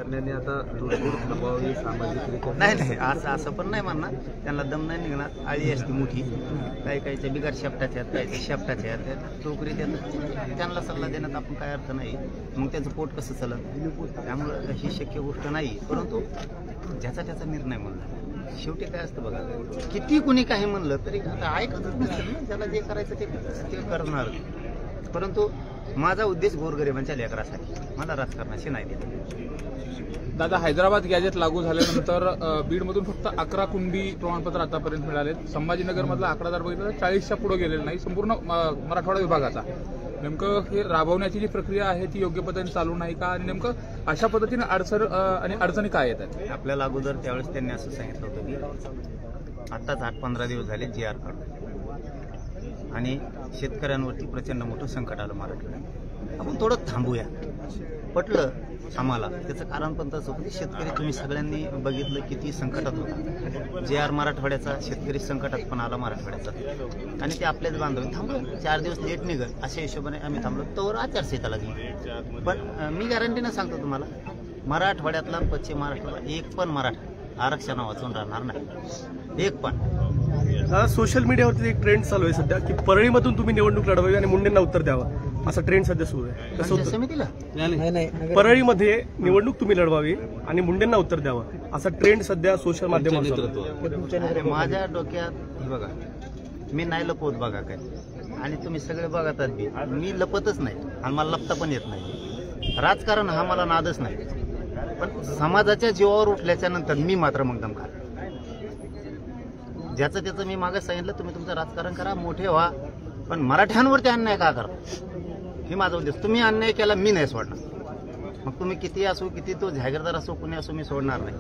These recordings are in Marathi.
मागण्याने आता तोडफोड थांबवावी सामाजिकरित्या? नाही असं पण नाही म्हणणार. त्यांना दम नाही निघणार. आळी असते मोठी, काही काहीच्या बिगाड शेपटाच्या आहेत, काहीच्या शेपटाच्या आहेत, टोकरी देतात. त्यांना सल्ला देण्यात आपण काय अर्थ नाही. मग त्यांचं पोट कसं चालत, त्यामुळं ही शक्य गोष्ट नाही. परंतु ज्याचा त्याचा निर्णय म्हणला. शेवटी काय असतं बघा, किती कुणी काही म्हणलं तरी आता ऐकतच नसतं ना. ज्याला जे करायचं ते करणार. परंतु माझा उद्देश गोरगरिबांच्या लेकरासाठी, मला राजकारणाशी नाही देत. दादा, हैदराबाद गॅजेट लागू झाल्यानंतर बीडमधून फक्त 11 कुणबी प्रमाणपत्र आतापर्यंत मिळालेत. संभाजीनगरमधला आकडा जर बघितला तर 40च्या पुढे गेलेला नाही संपूर्ण मराठवाडा विभागाचा. नेमकं हे राबवण्याची जी प्रक्रिया आहे ती योग्य पद्धतीने चालू नाही का, आणि नेमकं अशा पद्धतीने अडचणी काय येतात? आपल्याला अगोदर त्यावेळेस त्यांनी असं सांगितलं होतं की आत्ताच 8-15 दिवस झाले GR काढून, आणि शेतकऱ्यांवरती प्रचंड मोठं संकट आलं मराठवाड्यात. आपण थोडं थांबूया. पटलं आम्हाला. त्याचं कारण पण तसं होतं की शेतकरी तुम्ही सगळ्यांनी बघितलं किती संकटात होता. GR मराठवाड्याचा शेतकरी संकटात पण आला मराठवाड्याचा, आणि ते आपल्याच बांधव थांबलो. 4 दिवस लेट निघत अशा हिशोबाने आम्ही थांबलो. तोवर आचारसंहिता लागली. पण मी गॅरंटीनं सांगतो तुम्हाला, मराठवाड्यातला पश्चिम महाराष्ट्राला एक पण मराठा आरक्षण वाचून राहणार नाही. एक पण. सोशल मीडियावरती एक ट्रेंड चालू आहे सध्या की परळीमधून तुम्ही निवडणूक लढवावी आणि मुंडेंना उत्तर द्यावं, असा ट्रेंड सध्या सुरू आहे. कसं समितीला परळीमध्ये निवडणूक तुम्ही लढवावी आणि मुंडेंना उत्तर द्यावं, असा ट्रेंड सध्या सोशल माध्यमावर. माझ्या डोक्यात हे बघा, मी नाही लपवत बघा काय, आणि तुम्ही सगळे बघतात बी. मी लपतच नाही आणि मला लपता पण येत नाही. राजकारण हा मला नादच नाही. पण समाजाच्या जीवावर उठल्याच्या नंतर मी मात्र मग दम खा. ज्याचं त्याचं मी मागे सांगितलं, तुम्ही तुमचं राजकारण करा, मोठे व्हा, पण मराठ्यांवरती अन्याय का करा, हे माझा उद्देश. तुम्ही अन्याय केला, मी नाही सोडणार. मग तुम्ही किती असो, किती तो जागीरदार असो, कुणी असो, मी सोडणार नाही.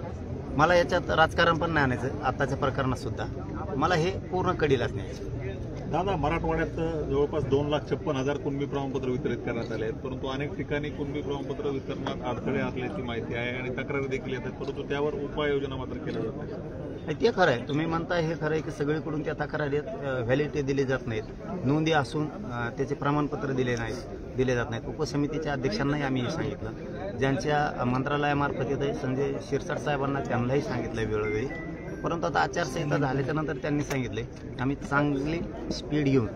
मला याच्यात राजकारण पण नाही आणायचं. आताच्या प्रकरणात सुद्धा मला हे पूर्ण कडीलाच न्यायचं. दादा, मराठवाड्यात जवळपास 2,56,000 कुणबी प्रमाणपत्र वितरित करण्यात आले आहेत, परंतु अनेक ठिकाणी कुणबी प्रमाणपत्र वितरणात अडथळे असल्याची माहिती आहे आणि तक्रारी देखील येतात, परंतु त्यावर उपाययोजना मात्र केल्या जात नाही. ते खरं आहे. तुम्ही म्हणता हे खरं आहे की सगळीकडून त्या तक्रारी व्हॅलिडिटी दिली जात नाहीत. नोंदी असून त्याचे प्रमाणपत्र दिले जात नाहीत. उपसमितीच्या अध्यक्षांनाही आम्ही हे सांगितलं. ज्यांच्या मंत्रालयामार्फत येत आहे संजय शिरसाट साहेबांना, त्यांनाही सांगितलं वेळोवेळी. परंतु आता आचारसंहिता झाल्याच्या नंतर त्यांनी सांगितले आम्ही चांगली स्पीड घेऊन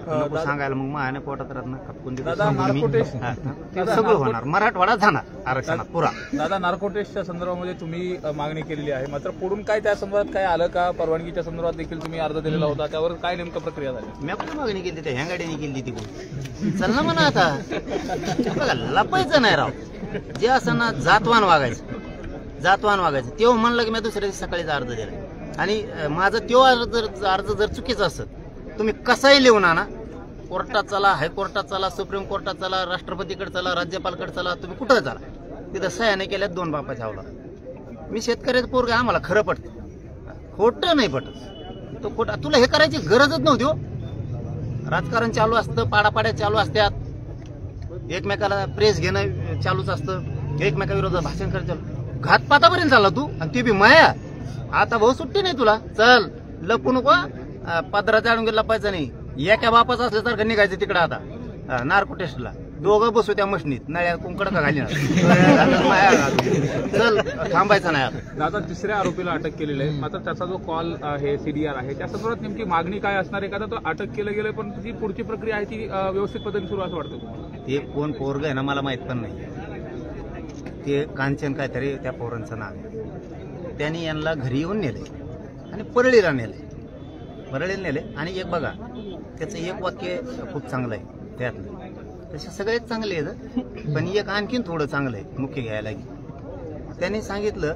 नको सांगायला, मग मायाने पोटात राहणार खपकून सगळं होणार. मराठवाडा जाणार आरक्षणात पुरा. दादा, नार्कोटेक्सच्या संदर्भामध्ये तुम्ही मागणी केलेली आहे, मात्र पुढून काय त्या संदर्भात काय आलं का? परवानगीच्या संदर्भात देखील तुम्ही अर्ज दिलेला होता, त्यावर काय नेमकं प्रक्रिया झाली? मी पण मागणी केली, त्या ह्या गाडीने केली तिकडून. चल ना म्हणा आता बघा, लपायचं नाही राव. जे असं ना जातवान वागायचं तेव्हा म्हणलं की मी दुसऱ्या दिवशी सकाळीच अर्ज दिला. आणि माझा तो अर्ज जर चुकीचा असत, तुम्ही कसाही लिहून आणा, कोर्टात चला, हायकोर्टात चला, सुप्रीम कोर्टात चला, राष्ट्रपतीकडे चला, राज्यपालकडे चला, तुम्ही कुठं चला, तिथं सह्याने केल्यात 2 बापाच्या हवला. मी शेतकऱ्याचं पोरग, आम्हाला खरं पडतं, खोटं नाही पटत. तो खोटा, तुला हे करायची गरजच नव्हती हो. राजकारण चालू असतं, पाडापाड्या चालू असतात, एकमेकाला प्रेस घेणं चालूच असतं, एकमेकाविरोधात भाषण करायचं चालू. घातपातापर्यंत चालला तू, आणि ती बी माया. आता भाऊ सुट्टी नाही तुला. चल, लपू नको. पदराच्या अडून लपायचं नाही. एका बापाचं असल्यासारखं निघायचं तिकडं. आता नार्कोटेस्टला दोघं बसू त्या मशनीत, नळ्या कुंकड का घाली चल, थांबायचं नाही. दादा, तिसऱ्या आरोपीला अटक केलेली आहे, मात्र त्याचा जो कॉल आहे CDR आहे, त्या संदर्भात नेमकी मागणी काय असणार आहे? का तो अटक केलं गेलं, पण ती पुढची प्रक्रिया आहे ती व्यवस्थित पद्धतीने सुरू असं वाटतं? ते कोण पोरग आहे ना मला माहित पण नाही. ते कांचन काहीतरी त्या पोरांचं नाव आहे. त्यांनी यांना घरी येऊन नेले आणि परळीला नेले. आणि एक बघा, त्याचं एक वाक्य खूप चांगलं आहे त्यातलं. तसे सगळेच चांगले आहेत, पण एक आणखीन थोडं चांगलं आहे मुख्य घ्यायला. त्यांनी सांगितलं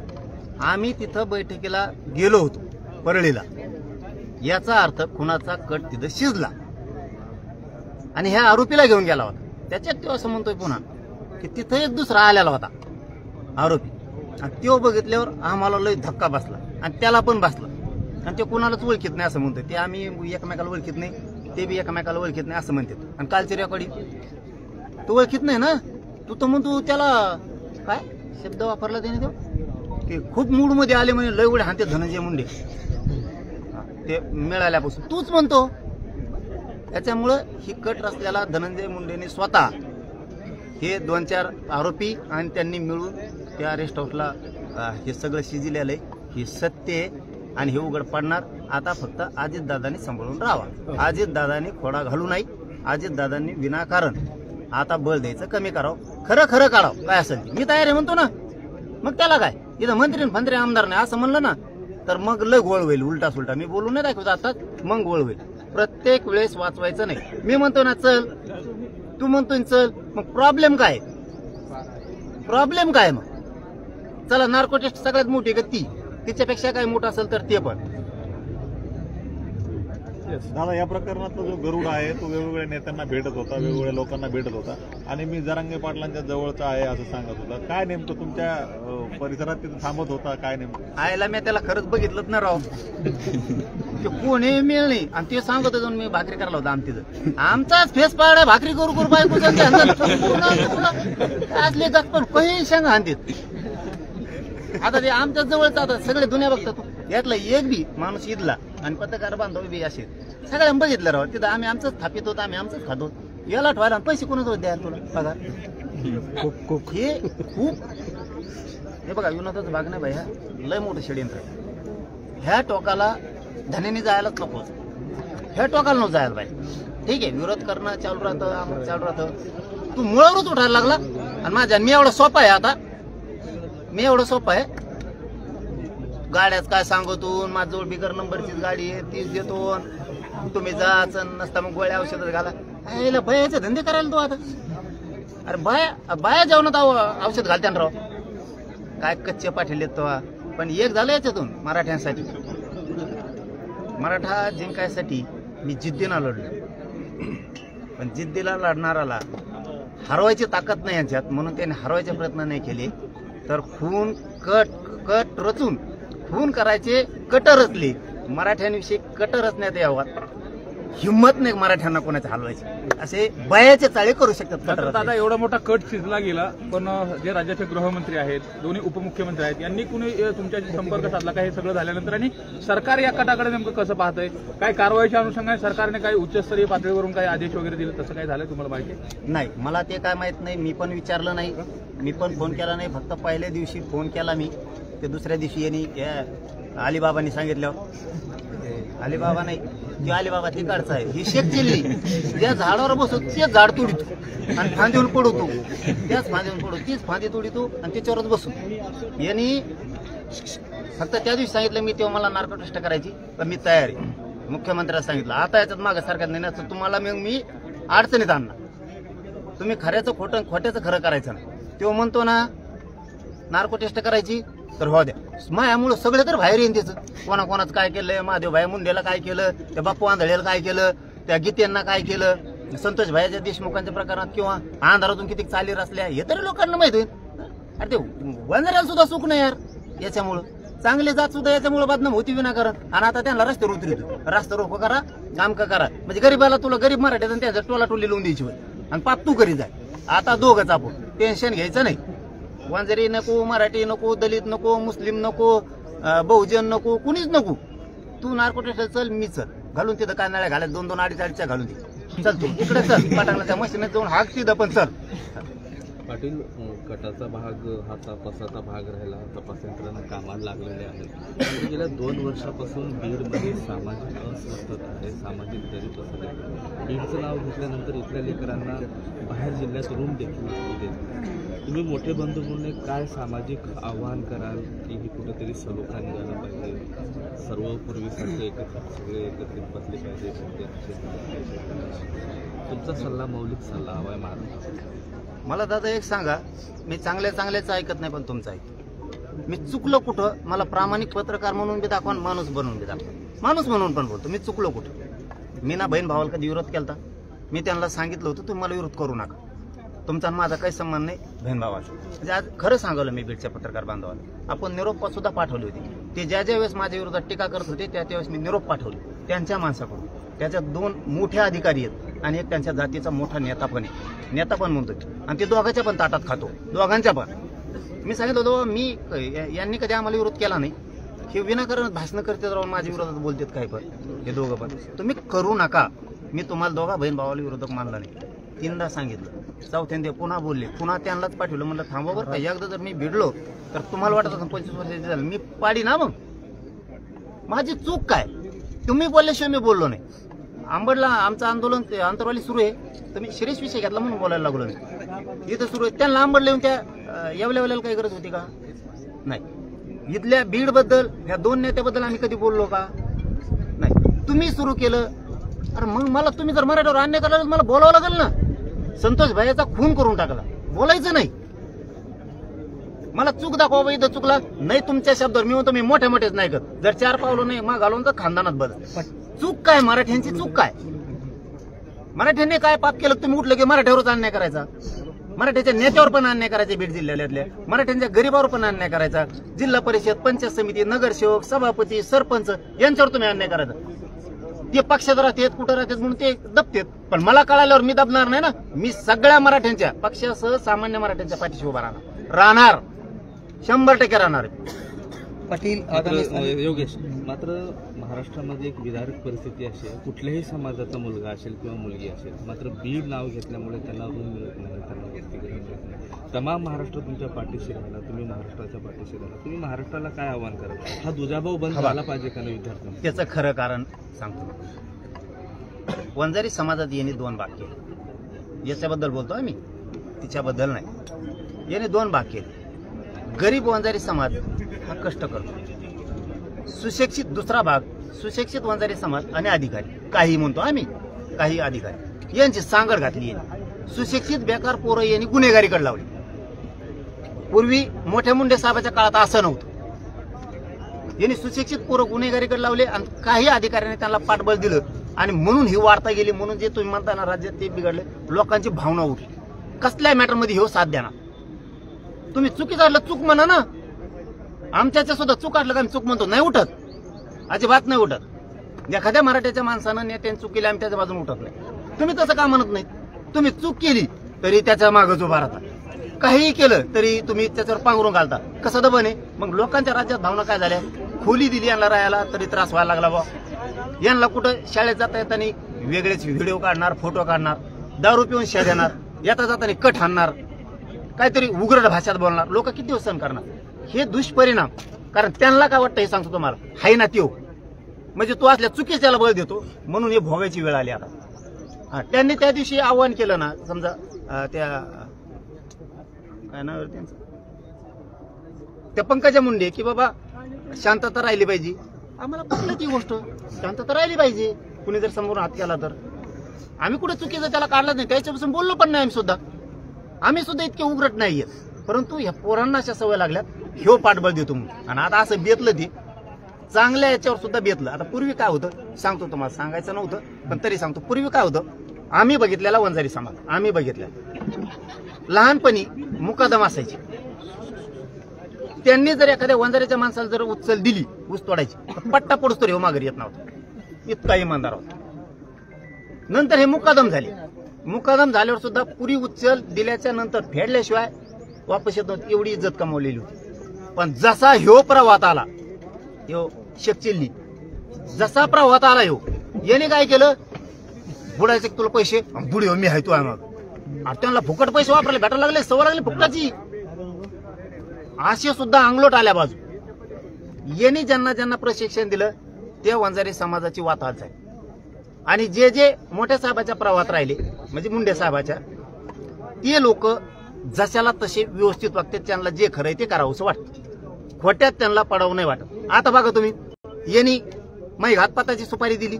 आम्ही तिथं बैठकीला गेलो होतो परळीला, याचा अर्थ खुनाचा कट तिथं शिजला आणि ह्या आरोपीला घेऊन गेला होता. त्याच्यात तो असं म्हणतोय पुन्हा की तिथं एक दुसरा आलेला होता आरोपी, आणि तो बघितल्यावर आम्हाला लय धक्का बसला, आणि त्याला पण बसला, आणि ते कुणालाच ओळखीत नाही असं म्हणतोय. ते आम्ही एकमेकाला ओळखीत नाही, ते बी एकमेकाला ओळखीत नाही असं म्हणतात. आणि कालची रेकॉर्डिंग तू ओळखीत नाही ना, तू तर म्हणतो त्याला काय शब्द वापरला त्याने, तो की खूप मूड मध्ये आले म्हणे, लय उडे हाते धनंजय मुंडे ते मिळाल्यापासून तूच म्हणतो. त्याच्यामुळं ही कट रचल्याला धनंजय मुंडेने स्वतः हे 2-4 आरोपी आणि त्यांनी मिळून त्या रेस्ट हाऊसला हे सगळं शिजलेलं आहे. हे सत्य आहे आणि हे उघड पडणार. आता फक्त अजितदादांनी सांभाळून राहावा. अजितदादांनी खोडा घालू नाही. अजितदादांनी विनाकारण आता बळ द्यायचं कमी करावं. खरं खरं काढावं काय असेल ते. मी तयार आहे म्हणतो ना. मग त्याला काय, इथं मंत्री फंत्री आमदार नाही असं म्हणलं ना तर मग लय गोळ होईल. उलटा सुलटा मी बोलून नाही दाखवत आता, मग गोळ होईल. प्रत्येक वेळेस वाचवायचं नाही. मी म्हणतो ना चल, तू म्हणतोय चल, मग प्रॉब्लेम काय? प्रॉब्लेम काय मग? चला नार्को टेस्ट सगळ्यात मोठी का ती, तिच्यापेक्षा काय मोठं असेल तर ते पण. दादा, या प्रकरणातला जो गरुड आहे तो वेगवेगळ्या नेत्यांना भेटत होता, वेगवेगळ्या लोकांना भेटत होता आणि मी जरांगे पाटलांच्या जवळचा आहे असं सांगत होता. काय नेमकं तुमच्या परिसरात तिथं थांबत होता? काय नेमकं? आयला मी त्याला खरंच बघितलंच ना राव. ते कोणी मिळ नाही आणि ते सांगत होतो मी भाकरी करायला होता आमचं. आमचाच फेस पाडा भाकरी करू करू बायको असले जात पण काही शेंगा हाणतील. आता ते आमच्या जवळच आता सगळे दुनिया बघतात. यातला एक बी माणूस इथला आणि पत्रकार बांधव बी असे सगळ्यांना बघितलं राव. तिथं आम्ही आमचंच थापित होतो, आम्ही आमचंच खातो. याला ठेवायला पैसे कोणाच द्यायला तुला बघा. हे खूप हे बघा विनोदाचा भाग नाही भैया, लय मोठं षडयंत्र आहे. ह्या टोकाला धनेने जायलाच नको, ह्या टोकाला नको जायला पाहिजे. ठीक आहे, विरोध करणं चालू राहतं, आम्हाला चालू राहतं. तू मुळावरच उठायला लागला आणि माझ्या मी एवढं सोपा आहे. आता मी एवढं सोपं आहे. गाड्याच काय सांगतो, माझ्याजवळ बिगर नंबरचीच गाडी आहे, तीच देतो. तुम्ही जाच नसता मग गोळ्या औषध घाला. याला बायाचे धंदे करायला तो आता. अरे बाया जेवणात औषध घालत्यान राव. काय कच्चे पाठवले तो. पण एक झालं याच्यातून मराठ्यांसाठी, मराठा जिंकायसाठी मी जिद्दीनं लढलो. पण जिद्दीला लढणाराला हरवायची ताकद नाही यांच्यात, म्हणून त्यांनी हरवायचे प्रयत्न नाही केले. तर खून कट रचून खून करायचे, कट रचले. मराठ्यांविषयी कट रचण्यात यावं, हिंमत नाही मराठ्यांना कोणाच्या हलवायची. असे बयाचे चाळे करू शकतात. दादा, एवढा मोठा कट शिजला गेला, पण जे राज्याचे गृहमंत्री आहेत, दोन्ही उपमुख्यमंत्री आहेत, यांनी कुणी तुमच्याशी संपर्क साधला का हे सगळं झाल्यानंतर? आणि सरकार या कटाकडे नेमकं कसं पाहतंय? काय कारवाईच्या अनुषंगाने सरकारने काही उच्चस्तरीय पातळीवरून काही आदेश वगैरे दिले, तसं काय झालं तुम्हाला माहिती? नाही, मला ते काय माहित नाही. मी पण विचारलं नाही, मी पण फोन केला नाही. फक्त पहिल्या दिवशी फोन केला मी, ते दुसऱ्या दिवशी यांनी अलिबाबांनी सांगितलं. अलिबाबा नाही, ती अलिबाबा तिकडचा आहे. ही शेत केली, त्या झाडावर बसतो तेच झाड तोडतो आणि फांदीवर पडवतो, त्याच फांदीवर पडतो, तीच फांदी तोडतो आणि त्याच्यावरच बसतो. यांनी फक्त त्या दिवशी सांगितलं मी, तेव्हा मला नार्को टेस्ट करायची, तर मी तयार आहे. मुख्यमंत्र्यांना सांगितलं. आता याच्यात मागे सरकार नेण्याचं तुम्हाला मग मी अडचणीत आणणार. तुम्ही खऱ्याचं खोटं, खोट्याचं खरं करायचं ना. तेव्हा म्हणतो ना नार्को टेस्ट करायची, तर हो द्या. मायामुळं सगळे तर बाहेर येईन त्याचं. कोणाकोणाचं काय केलं, महादेव भाई मुंडेला काय केलं, त्या बाप्पू आंधळेला काय केलं, त्या गीतेंना काय केलं, संतोष भाईच्या देशमुखांच्या प्रकरणात किंवा अंधारातून किती चाली रचल्या, हे तरी लोकांना माहित होईल. अरे ते वंजऱ्याला सुद्धा सुख नाही यार याच्यामुळं. चांगले जात सुद्धा याच्यामुळे बदनाम होती विनाकारण. आणि आता त्यांना रस्त्यावर उतरतो, रस्ता रोको करा, कामका करा. म्हणजे गरीबाला तुला गरीब मराठ्यात त्याचा टोला टोली लावून द्यायची आणि पाप तू करी जाय. आता दोघंच आपण, टेन्शन घ्यायचं नाही. वंजारी नको, मराठी नको, दलित नको, मुस्लिम नको, बहुजन नको, कुणीच नको. तू नार्को टेस्ट चल, मी चल घालून तिथं कानाळ्या घालत 2-2, 2.5 घालून दे. चल तू इकडे चल, पाटांगणाच्या मशीनीत जाऊन हाक तिथं पण चल. पाटील, कटाचा भाग हा तपासाचा भाग राहिला, तपास यंत्रणा कामाला लागलेले आहेत. गेल्या 2 वर्षापासून बीडमध्ये सामाजिक अस्वस्थता आहे, सामाजिक दरी पसरली आहे. बीडचं नाव घेतल्यानंतर इथल्या लेकरांना बाहेर जिल्ह्यात रूम देखील देत. तुम्ही मोठे बंधू म्हणून एक काय सामाजिक आव्हान कराल की ही कुठेतरी सलोखा निघाला पाहिजे, सर्व पूर्वीसारखे एकत्रित सगळे एकत्रित बसले पाहिजे, तुमचा सल्ला, मौलिक सल्ला हवाय महाराष्ट्रात? मला दादा एक सांगा, मी चांगल्याच ऐकत नाही, पण तुमचं ऐकतो. मी चुकलो कुठं, मला प्रामाणिक पत्रकार म्हणून बी दाखवा, माणूस बनवून बी दाखवा. माणूस म्हणून पण बोलतो. मी चुकलो कुठं? मी ना बहीण भावाला कधी विरोध केला? मी त्यांना सांगितलं होतं तुम्ही मला विरोध करू नका. तुमचा माझा काही संबंध नाही बहीण भावाचा. म्हणजे आज खरं सांगवलं मी बीडच्या पत्रकार बांधवाला. आपण निरोप सुद्धा पाठवले होते. ते ज्या वेळेस माझ्या विरोधात टीका करत होते त्यावेळेस मी निरोप पाठवले त्यांच्या माणसाकडून. त्याच्यात 2 मोठे अधिकारी आहेत आणि एक त्यांच्या जातीचा मोठा नेता पण आहे. नेता पण म्हणतो आणि ते दोघांच्या पण ताटात खातो, दोघांच्या पण. मी सांगितलं होतं मी यांनी कधी आम्हाला विरोध केला नाही. हे विनाकारण भाषणं करतात राहून माझ्या विरोधात बोलतात काय पण हे दोघं पण. तुम्ही करू नका. मी तुम्हाला दोघा बहीण भावाला विरोधक मानला नाही. 3दा सांगितलं, चौथ्यांदा पुन्हा बोलले, पुन्हा त्यांनाच पाठवलं. म्हणलं थांबा बरं का, एकदा जर मी भिडलो तर तुम्हाला वाटत असं 25 वर्षाचे झालं मी पाडी ना, मग माझी चूक काय? तुम्ही बोलल्याशिवाय मी बोललो नाही. आंबडला आमचं आंदोलन आंतरवाली सुरू आहे, तर मी शिरीष विषय घेतला म्हणून बोलायला लागलो नाही. इथं सुरू आहे, त्यांना आंबड लिहून त्या येवल्याला काही गरज होती का? नाही. इथल्या बीड बद्दल, ह्या 2 नेत्याबद्दल आम्ही कधी बोललो का? नाही. तुम्ही सुरू केलं. अरे मग मला तुम्ही जर मराठीवर अन्याय करायला मला बोलावं लागेल ना. संतोष भाईचा खून करून टाकला, बोलायचं नाही. मला चूक दाखवा, इथं चुकला नाही तुमच्या शब्दावर. मी म्हणतो मी मोठ्या मोठेच नाही करत. जर 4 पावलं नाही मग घालून तर खानदानात बदल. चूक काय मराठ्यांची? चूक काय? मराठ्यांनी काय पाप केलं? तुम्ही उठलं की मराठ्यावरच अन्याय करायचा, मराठ्याच्या नेत्यावर पण अन्याय करायचे, बीड जिल्ह्यातल्या मराठ्यांच्या गरीबावर पण अन्याय करायचा, जिल्हा परिषद, पंचायत समिती, नगरसेवक, सभापती, सरपंच यांच्यावर तुम्ही अन्याय करायचा. ते पक्षात राहतात, कुठं राहतात म्हणून ते दबतात. पण मला कळाल्यावर मी दबणार नाही ना. मी सगळ्या मराठ्यांच्या पक्षासह सामान्य मराठ्यांच्या पाठीशी उभा राहणार 100% राहणार. पाटील मात्र योगेश, मात्र महाराष्ट्रामध्ये एक विदारक परिस्थिती अशी आहे, कुठल्याही समाजाचा मुलगा असेल किंवा मुलगी असेल, मात्र बीड नाव घेतल्यामुळे त्यांना रूम मिळत नाही, त्यांना वसतिगृह मिळत नाही. तमाम महाराष्ट्र तुमच्या पाठीशी राहिला, तुम्ही महाराष्ट्राच्या पाठीशी राहिला. तुम्ही महाराष्ट्राला काय आव्हान कराल? हा दुजाभाव बंद झाला पाहिजे का नाही विद्यार्थ्यांना? त्याचं खरं कारण सांगतो. वंजारी समाजात येणे 2 भाग केले. याच्याबद्दल बोलतो आम्ही, तिच्याबद्दल नाही. याने 2 भाग केले. गरीब वंजारी समाज हा कष्ट करतो. सुशिक्षित दुसरा भाग, सुशिक्षित वंजारी समाज आणि अधिकारी, काही म्हणतो आम्ही, काही अधिकारी यांची सांगड घातली यांनी. सुशिक्षित बेकार पोरं यांनी गुन्हेगारीकडे लावली. पूर्वी मोठ्या मुंडे साहेबाच्या काळात असं नव्हतं. यांनी सुशिक्षित पोरं गुन्हेगारीकडे लावले आणि काही अधिकाऱ्यांनी त्यांना पाठबळ दिलं आणि म्हणून ही वाढता गेली. म्हणून जे तुम्ही म्हणता ना राज्यात ते बिघडले, लोकांची भावना उठली. कसल्या मॅटरमध्ये हे साथ द्या ना. तुम्ही चुकीचं असलं चूक म्हणा ना. आमच्याच्या सुद्धा चूक असलं का आम्ही चूक म्हणतो, नाही उठत, अजिबात नाही उठत. एखाद्या मराठ्याच्या माणसानं नेत्याने चूक केली, आम्ही त्याच्या बाजून उठत नाही. तुम्ही तसं का म्हणत नाही? तुम्ही चूक केली तरी त्याच्या मागच उभा राहता, काहीही केलं तरी तुम्ही त्याच्यावर पांघरून घालता. कसं दबन आहे? मग लोकांच्या राज्यात भावना काय झाल्या? खोली दिली यांना राहायला तरी त्रास व्हायला लागला बा. यांना कुठं शाळेत जाता येताना वेगळेच व्हिडिओ काढणार, फोटो काढणार, दारू पिऊन शा देणार, येता जाताना कट हाणणार, काहीतरी उग्र भाषेत बोलणार. लोक किती दिवस सहन करणार? हे दुष्परिणाम. कारण त्यांना काय वाटतं हे सांगतो तुम्हाला, हाय ना त्यो म्हणजे तो असल्या चुकीच त्याला बळ देतो, म्हणून हे भोगायची वेळ आली आता. त्यांनी त्या दिवशी आव्हान केलं ना, समजा त्या काय नाव त्यांचं, त्या पंकजा मुंडे, की बाबा शांतता राहिली पाहिजे. आम्हाला पटलं ती गोष्ट, शांतता राहिली पाहिजे. कुणी जर समोर हात केला तर आम्ही कुठे चुकीचं त्याला काढलं नाही, त्याच्यापासून बोललो पण नाही. आम्ही सुद्धा इतके उघडत नाहीये. परंतु ह्या पोरांना अशा सवय लागल्यात, ह्यो पाठबळ देतो म्हणून. आणि आता असं बेतलं ते चांगल्या याच्यावर सुद्धा बेतलं. आता पूर्वी काय होतं सांगतो तुम्हाला, सांगायचं नव्हतं पण तरी सांगतो. पूर्वी काय होतं, आम्ही बघितलेला वंजारी समाज, आम्ही बघितलेला लहानपणी मुकादम असायची. त्यांनी जर एखाद्या वंजारीच्या माणसाला जर उचल दिली ऊस तोडायची, पट्टा पडूस तर हे माघारी येत नव्हता, इतका इमानदार होता. नंतर हे मुकादम झाले. मुकादम झाल्यावर सुद्धा पुरी उचल दिल्याच्या नंतर फेडल्याशिवाय वापस येत नव्हती, एवढी इज्जत कमावलेली होती. पण जसा ह्यो प्रवाहात आला, ह्यो शेकचिल्ली जसा प्रवाहात आला, ह्यो याने काय केलं, बुडायचे तुला पैसे, बुडी मी आहे तू आहे. मग त्यांना फुकट पैसे वापरायला भेटायला लागले, सवय लागली फुकटाची. असे सुद्धा अंगलोट आल्या बाजू. यांनी ज्यांना ज्यांना प्रशिक्षण दिलं ते वंजारी समाजाची वाताहत झाली. आणि जे जे मोठ्या साहेबाच्या प्रवाहात राहिले, म्हणजे मुंडे साहेबाच्या, ते लोक जशाला तसे व्यवस्थित वागतात. त्यांना जे खरं आहे ते करावंसं वाटतं, खोट्यात त्यांना पडावं नाही वाटत. आता बघा तुम्ही, यांनी माई घातपाताची सुपारी दिली.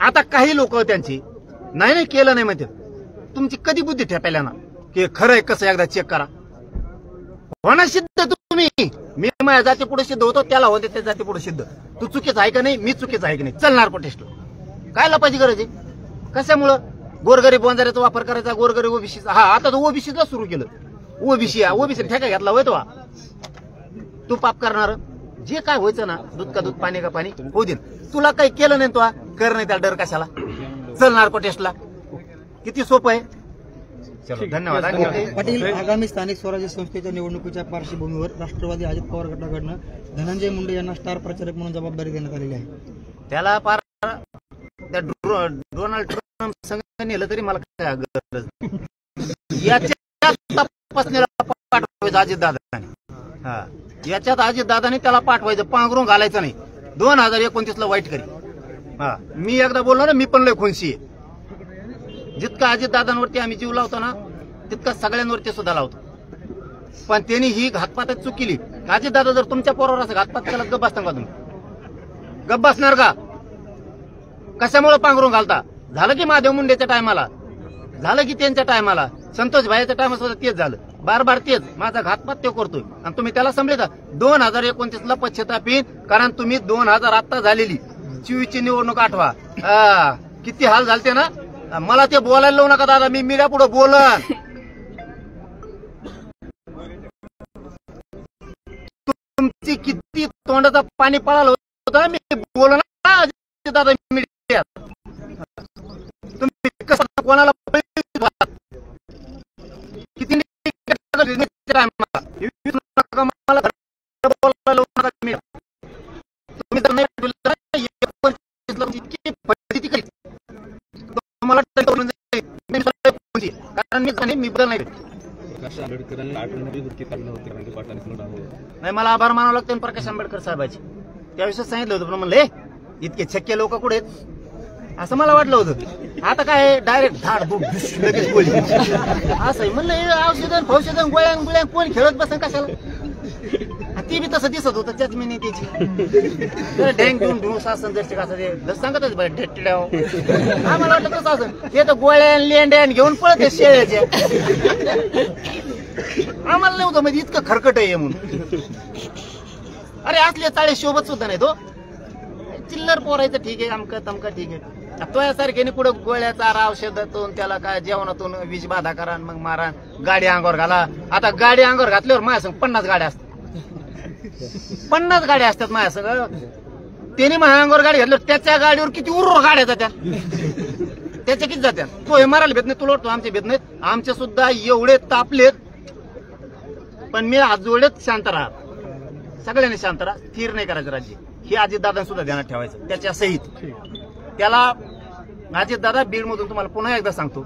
आता काही लोक त्यांची नाही केलं नाही म्हणते. तुमची कधी बुद्धी ठेपायला ना की खरं आहे कसं एकदा चेक करा. होणार सिद्ध तुम्ही, मी माझ्या जाती पुढे सिद्ध होतो, त्याला होते त्या जाती पुढे सिद्ध. तू चुकीचं आहे का नाही, मी चुकीचं आहे का नाही, चलणार टेस्ट. काय लपायची गरज आहे? कशामुळं गोरगरीब वंजाऱ्याचा वापर करायचा, गोरगरीब ओबीसीचा. हा आता तो ओबीसीचा सुरू केलं. ओबीसी ठेका घेतला होय तो. तू पाप करणार, जे काय व्हायचं ना, दूध का दूध पाणी का पाणी होऊ दे. तुला काही केलं नाही, तो कर नाही, त्याला डर कशाला, चलणार टेस्टला. किती सोपं आहे. चलो धन्यवाद. पाटील, आगामी स्थानिक स्वराज्य संस्थेच्या निवडणुकीच्या पार्श्वभूमीवर राष्ट्रवादी अजित पवार गटाकडनं धनंजय मुंडे यांना स्टार प्रचारक म्हणून जबाबदारी देण्यात आलेली आहे. त्याला पार त्या डोनाल्ड संघ नेलं तरी मला काय गरज नाही. याच्या तपासणीला पाठवायचं अजितदादाने. हा, याच्यात अजितदादाने त्याला पाठवायचं, पांघरून घालायचं नाही. 2029ला वाईट करी. हा, मी एकदा बोललो ना, मी पण लय खुनशी आहे. जितका अजितदादांवरती आम्ही जीव लावतो ना, तितका सगळ्यांवरती सुद्धा लावतो. पण त्यांनी ही घातपातात चूक केली. अजितदादा जर तुमच्या पोरावर असं घातपात केला, गप्प बसता का तुम्ही? गप्प बसणार का? कशामुळे पांघरून घालता? झालं की महादेव मुंडेच्या टायमाला, झालं की त्यांच्या टायमाला, संतोष भाईच्या टायमाला सुद्धा तेच झालं. बार तेच माझा घातपात तो करतोय आणि तुम्ही त्याला समजले का? 2029ला पश्चाताप येईल, कारण तुम्ही 2000 आता झालेली 24ची निवडणूक आठवा. किती हाल झालते ना. मला ते बोलायला लावू नका दादा, मी मीडिया पुढे बोलन. तुमची किती तोंडाचा पाणी पळालं होतं, मी बोललो ना दादा मीडियात. तुम्ही कसं कोणाला किती कारण मी बदल नाही. प्रकाश आंबेडकरांनी आठवणी वृत्ती काढलं होते कारण की पाटलांनी नाही, मला आभार मानावं लागतं प्रकाश आंबेडकर साहेबांचे. त्याविषयी सांगितलं होतं, पण म्हणले इतके छक्के लोक कुठे आहेत असं मला वाटलं होतं. आता काय डायरेक्ट धाड बुक लगेच बोल असं म्हणलं. औषधन फौषधन गोळ्या कोण खेळत बस कशाला? ती बी तसं दिसत होतं त्याच मी त्याची डँग घेऊन घेऊन सासन जर असं सांगतच बरं ढेट्ट्याव. आम्हाला वाटलं कसं असं, ते तर गोळ्या लेंड्यान घेऊन पळत शेळ्याच्या. आम्हाला नव्हतं म्हणजे इतकं खरकट आहे म्हणून. अरे असले चाळे शोभत सुद्धा नाही तो. चिल्लर पोरायचं ठीक आहे, अमकं तमकं ठीक आहे. तोयासारख्याने पुढे गोळ्या चारा औषधातून त्याला काय जेवणातून विष बाधा करा, मग मारा, गाडी अंगावर घाला. आता गाडी अंगावर घातल्यावर माझ्या संग 50 गाड्या असतात. 50 गाड्या असतात माझ्या संग. त्याने माझ्या अंगावर गाडी घातल्यावर त्याच्या गाडीवर किती उर्र गाड्या जात्या, त्याच्या किती जात्या. तो हे मारायला भेट नाही, तुला वाटतो आमचे भेट नाहीत. आमचे सुद्धा एवढे तापलेत, पण मी आज जोडेत शांत राहा. सगळ्यांनी शांत राहा, स्थिर नाही करायचं राज्य. हे अजितदादा सुद्धा ध्यानात ठेवायचं. त्याच्या सहित त्याला अजितदादा बीडमधून तुम्हाला पुन्हा एकदा सांगतो,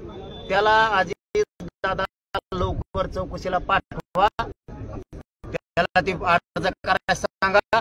त्याला अजितदादा लवकर चौकशीला पाठवा. त्याला ती अर्ज करायला सांगा.